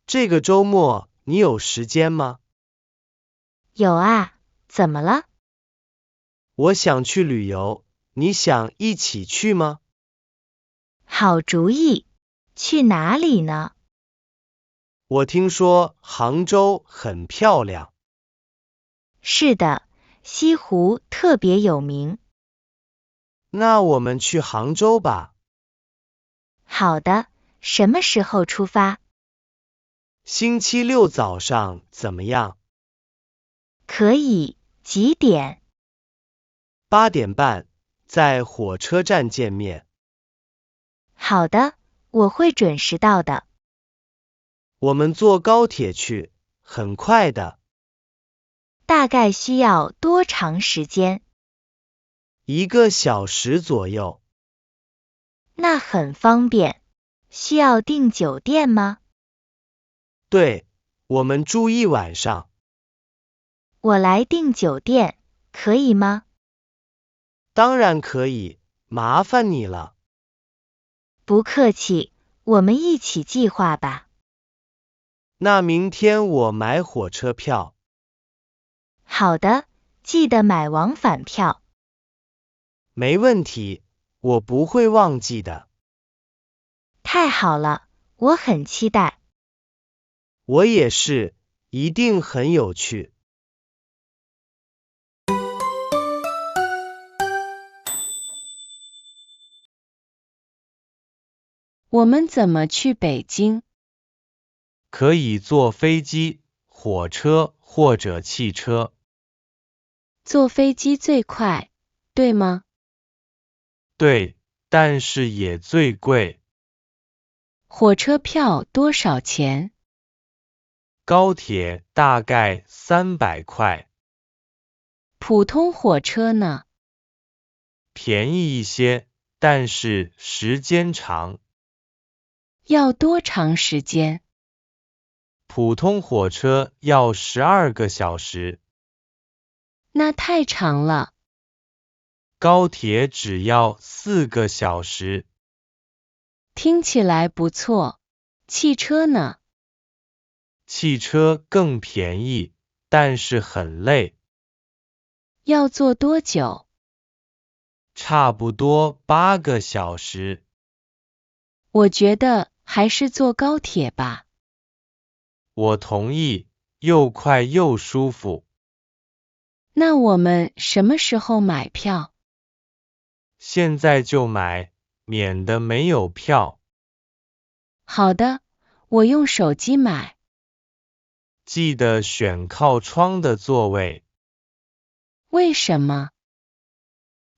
这个周末你有时间吗？有啊，怎么了？我想去旅游，你想一起去吗？好主意，去哪里呢？我听说杭州很漂亮。是的，西湖特别有名。那我们去杭州吧。好的，什么时候出发？星期六早上怎么样可以，几点？？8点半，在火车站见面。好的，我会准时到的。我们坐高铁去，很快的。大概需要多长时间？1个小时左右。那很方便。需要订酒店吗？对，我们住1晚上。我来订酒店，可以吗？当然可以，麻烦你了。不客气，我们一起计划吧。那明天我买火车票。好的，记得买往返票。没问题，我不会忘记的。太好了，我很期待。我也是，一定很有趣。我们怎么去北京？可以坐飞机、火车或者汽车。坐飞机最快，对吗？对，但是也最贵。火车票多少钱？高铁大概300块。普通火车呢？便宜一些，但是时间长。要多长时间？普通火车要12个小时。那太长了。高铁只要4个小时。听起来不错。汽车呢？汽车更便宜，但是很累。要坐多久？差不多8个小时。我觉得还是坐高铁吧。我同意，又快又舒服。那我们什么时候买票？现在就买，免得没有票。好的，我用手机买。记得选靠窗的座位。为什么？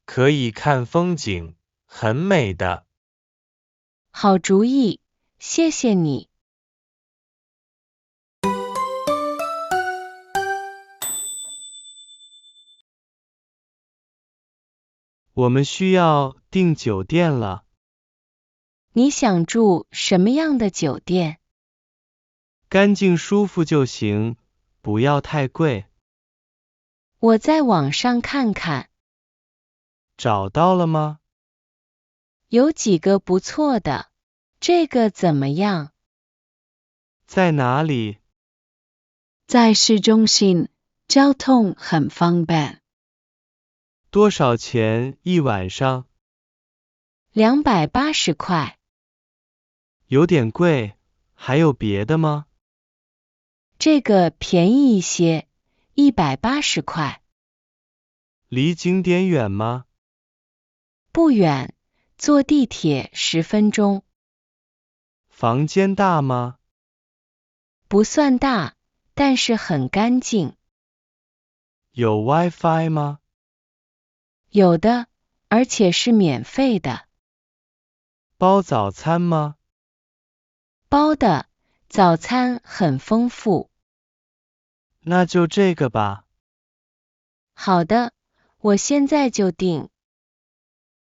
可以看风景，很美的。好主意，谢谢你。我们需要订酒店了。你想住什么样的酒店？干净舒服就行，不要太贵。我在网上看看，找到了吗？有几个不错的。这个怎么样？在哪里？在市中心，交通很方便。多少钱一晚上？ 280块。有点贵，还有别的吗？这个便宜一些，180块。离景点远吗？不远，坐地铁10分钟。房间大吗？不算大，但是很干净。有 WiFi 吗？有的，而且是免费的。包早餐吗？包的，早餐很丰富。那就这个吧。好的，我现在就订。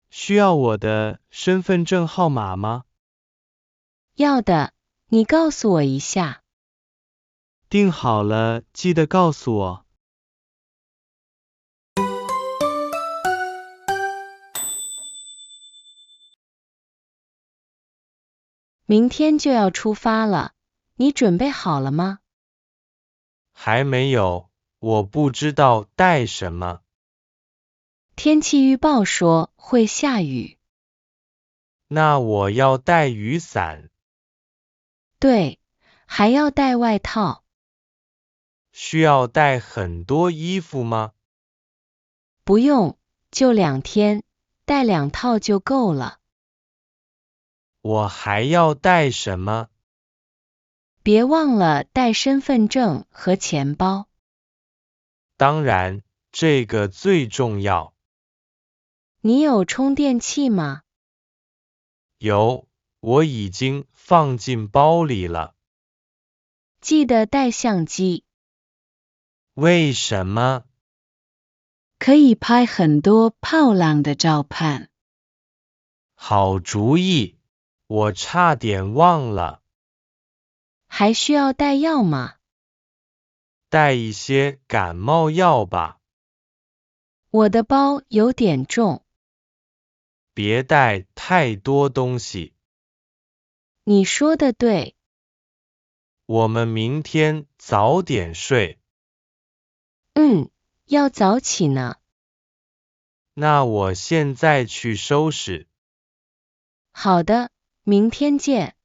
需要我的身份证号码吗？要的，你告诉我一下。订好了，记得告诉我。明天就要出发了，你准备好了吗？还没有，我不知道带什么。天气预报说会下雨。那我要带雨伞。对，还要带外套。需要带很多衣服吗？不用，就2天，带2套就够了。我还要带什么？别忘了带身份证和钱包。当然，这个最重要。你有充电器吗？有，我已经放进包里了。记得带相机。为什么？可以拍很多漂亮的照片。好主意，我差点忘了。还需要带药吗？带一些感冒药吧。我的包有点重。别带太多东西。你说的对。我们明天早点睡。要早起呢。那我现在去收拾。好的，明天见。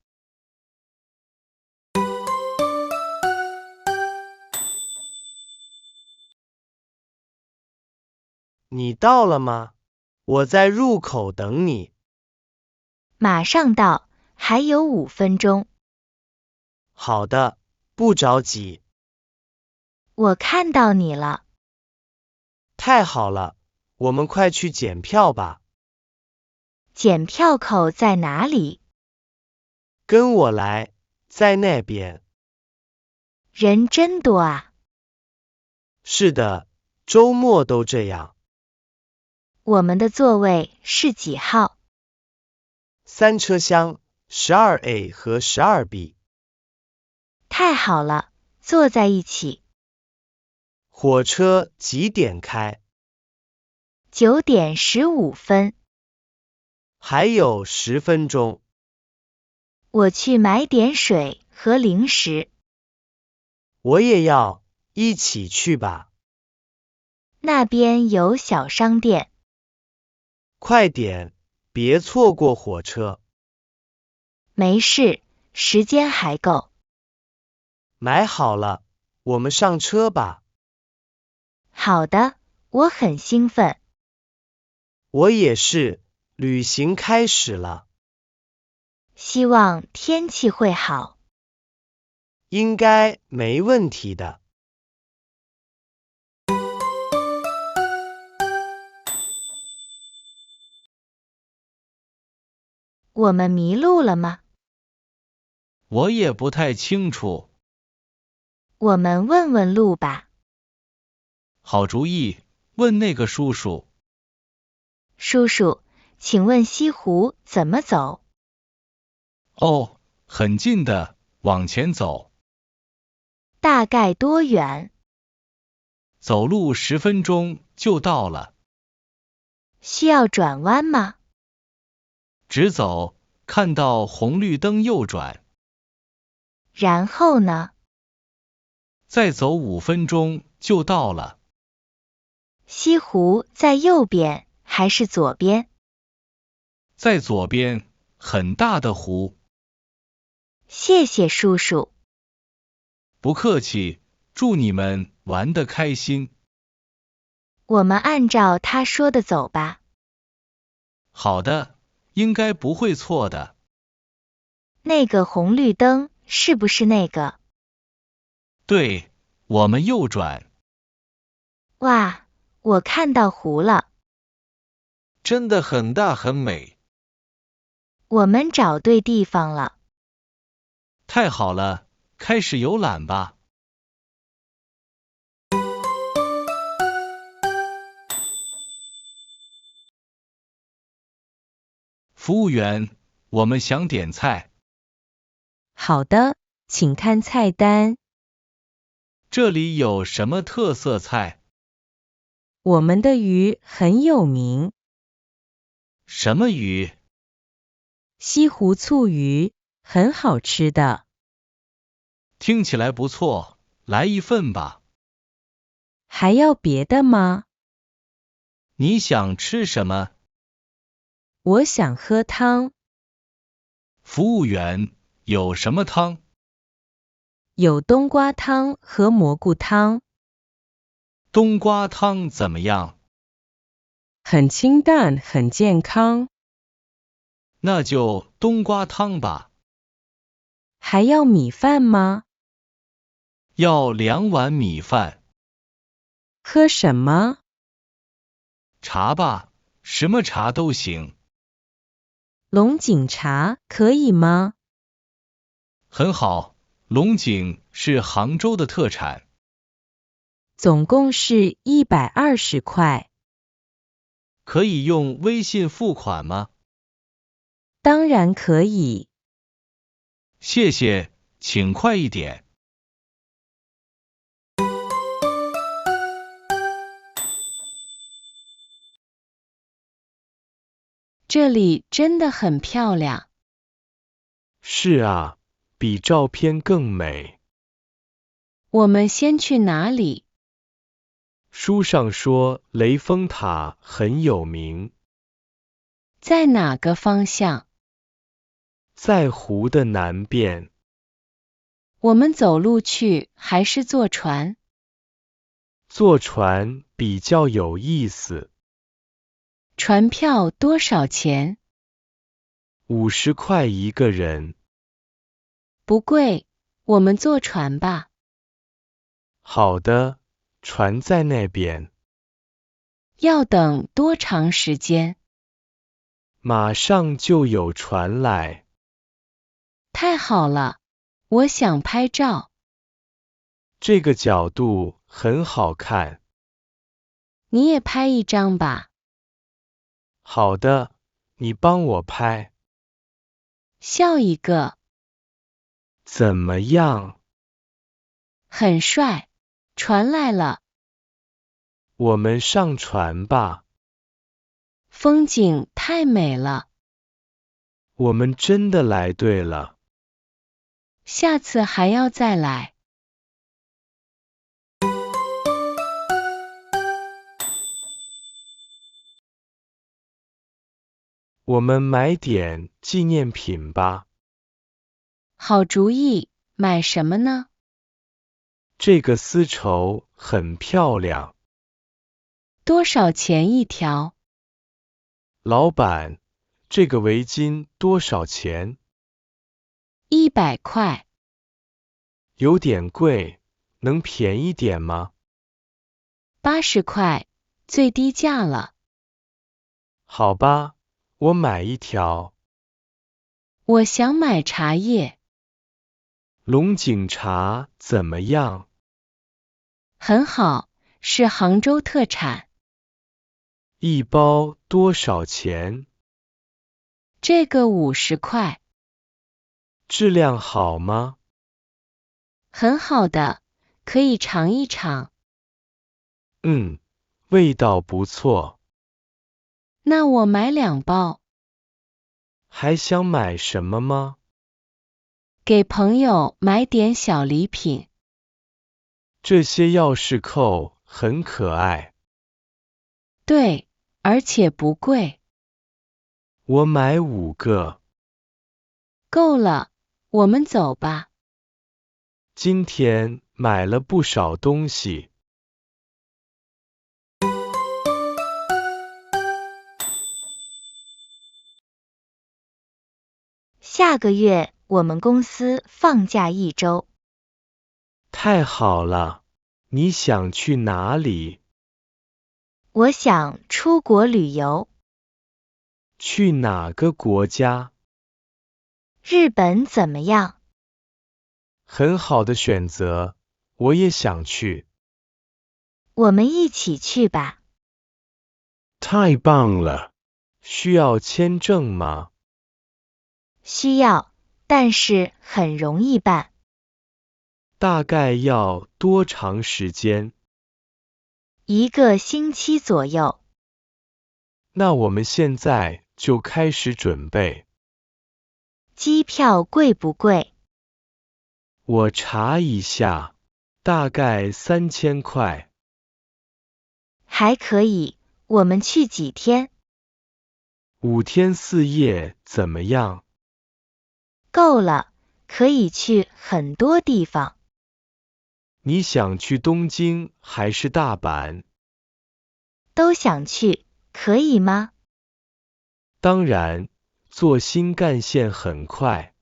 你到了吗？我在入口等你。马上到，还有5分钟。好的，不着急。我看到你了。太好了，我们快去检票吧。检票口在哪里？跟我来，在那边。人真多啊。是的，周末都这样。我们的座位是几号？3车厢，12A 和12B。太好了，坐在一起。火车几点开9点15分。还有10分钟。我去买点水和零食。我也要，一起去吧。那边有小商店。快点，别错过火车。没事，时间还够。买好了，我们上车吧。好的，我很兴奋。我也是，旅行开始了。希望天气会好。应该没问题的。我们迷路了吗？我也不太清楚。我们问问路吧。好主意，问那个叔叔。叔叔，请问西湖怎么走？哦，很近的，往前走。大概多远？走路10分钟就到了。需要转弯吗？直走，看到红绿灯右转。然后呢？再走5分钟就到了。西湖在右边还是左边？在左边，很大的湖。谢谢叔叔。不客气，祝你们玩得开心。我们按照他说的走吧。好的，应该不会错的。那个红绿灯是不是那个？对，我们右转。哇，我看到湖了。真的很大很美。我们找对地方了。太好了，开始游览吧。服务员，我们想点菜。好的，请看菜单。这里有什么特色菜？我们的鱼很有名。什么鱼？西湖醋鱼，很好吃的。听起来不错，来一份吧。还要别的吗？你想吃什么？我想喝汤。服务员，有什么汤？有冬瓜汤和蘑菇汤。冬瓜汤怎么样？很清淡，很健康。那就冬瓜汤吧。还要米饭吗？要2碗米饭。喝什么？茶吧，什么茶都行。龙井茶可以吗？很好，龙井是杭州的特产。总共是120块。可以用微信付款吗？当然可以。谢谢，请快一点。这里真的很漂亮。是啊，比照片更美。我们先去哪里？书上说雷峰塔很有名，在哪个方向？在湖的南边。我们走路去还是坐船？坐船比较有意思。船票多少钱？50块一个人。不贵，我们坐船吧。好的，船在那边。要等多长时间？马上就有船来。太好了，我想拍照。这个角度很好看。你也拍一张吧。好的，你帮我拍。笑一个。怎么样？很帅，船来了。我们上船吧。风景太美了。我们真的来对了。下次还要再来。我们买点纪念品吧。好主意，买什么呢？这个丝绸很漂亮。多少钱一条？老板，这个围巾多少钱100块。有点贵，能便宜点吗80块，最低价了。好吧，我买一条。我想买茶叶。龙井茶怎么样？很好，是杭州特产。一包多少钱？这个50块。质量好吗？很好的，可以尝一尝。味道不错。那我买2包。还想买什么吗？给朋友买点小礼品。这些钥匙扣很可爱。对，而且不贵。我买5个。够了，我们走吧。今天买了不少东西。下个月我们公司放假1周。太好了，你想去哪里？我想出国旅游。去哪个国家？日本怎么样？很好的选择，我也想去。我们一起去吧。太棒了！需要签证吗？需要，但是很容易办。大概要多长时间1个星期左右。那我们现在就开始准备。机票贵不贵？我查一下，大概3000块。还可以，我们去几天5天4夜怎么样？够了，可以去很多地方。你想去东京还是大阪？都想去，可以吗？当然，坐新干线很快。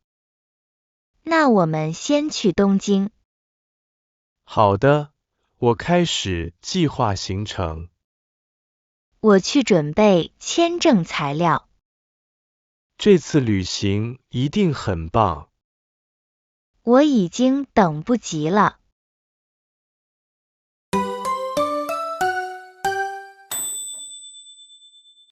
那我们先去东京。好的，我开始计划行程。我去准备签证材料。这次旅行一定很棒。我已经等不及了。